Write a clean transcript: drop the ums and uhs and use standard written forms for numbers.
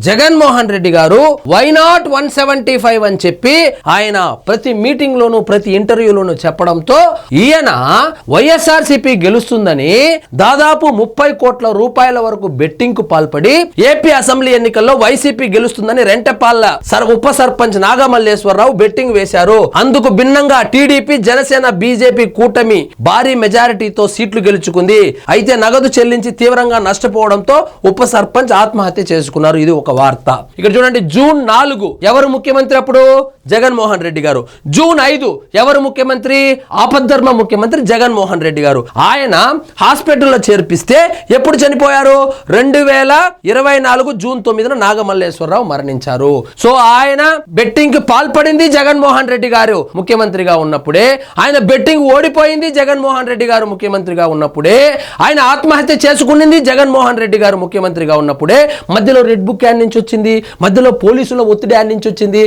జగన్మోహన్ రెడ్డి గారు why not 175 అని చెప్పి ఆయన ప్రతి మీటింగ్ లోను ప్రతి ఇంటర్వ్యూలోను చెప్పడంతో ఈయన వైఎస్ఆర్సీపీ గెలుస్తుందని దాదాపు 30 కోట్ల రూపాయల వరకు బెట్టింగ్ కు పాల్పడి ఏపీ అసెంబ్లీ ఎన్నికల్లో వైసీపీ గెలుస్తుందని రెంటపాళ్ళ ఉప సర్పంచ్ నాగమల్లేశ్వరరావు బెట్టింగ్ వేశారు. అందుకు భిన్నంగా టీడీపీ జనసేన బీజేపీ కూటమి భారీ మెజారిటీతో సీట్లు గెలుచుకుంది. అయితే నగదు చెల్లించి తీవ్రంగా నష్టపోవడంతో ఉప సర్పంచ్ ఆత్మహత్య చేసుకున్నారు. ఇది ఒక వార్త. ఇక్కడ చూడండి, జూన్ 4 ఎవరు ముఖ్యమంత్రి అప్పుడు? జగన్మోహన్ రెడ్డి గారు. జూన్ 5 ఎవరు ముఖ్యమంత్రి? ఆపద్ధర్మ ముఖ్యమంత్రి జగన్మోహన్ రెడ్డి గారు. ఆయన హాస్పిటల్లో చేర్పిస్తే ఎప్పుడు చనిపోయారు? 2024 జూన్ 9 నాగమల్లేశ్వరరావు మరణించారు. సో ఆయన బెట్టింగ్ కి పాల్పడింది జగన్మోహన్ రెడ్డి గారు ముఖ్యమంత్రిగా ఉన్నప్పుడే. ఆయన బెట్టింగ్ ఓడిపోయింది జగన్మోహన్ రెడ్డి గారు ముఖ్యమంత్రిగా ఉన్నప్పుడే. ఆయన ఆత్మహత్య చేసుకునింది జగన్మోహన్ రెడ్డి గారు ముఖ్యమంత్రిగా ఉన్నప్పుడే. మధ్యలో రెడ్ బుక్ యాడ్ నుంచి వచ్చింది, మధ్యలో పోలీసుల ఒత్తిడి యాడ్ నుంచి వచ్చింది.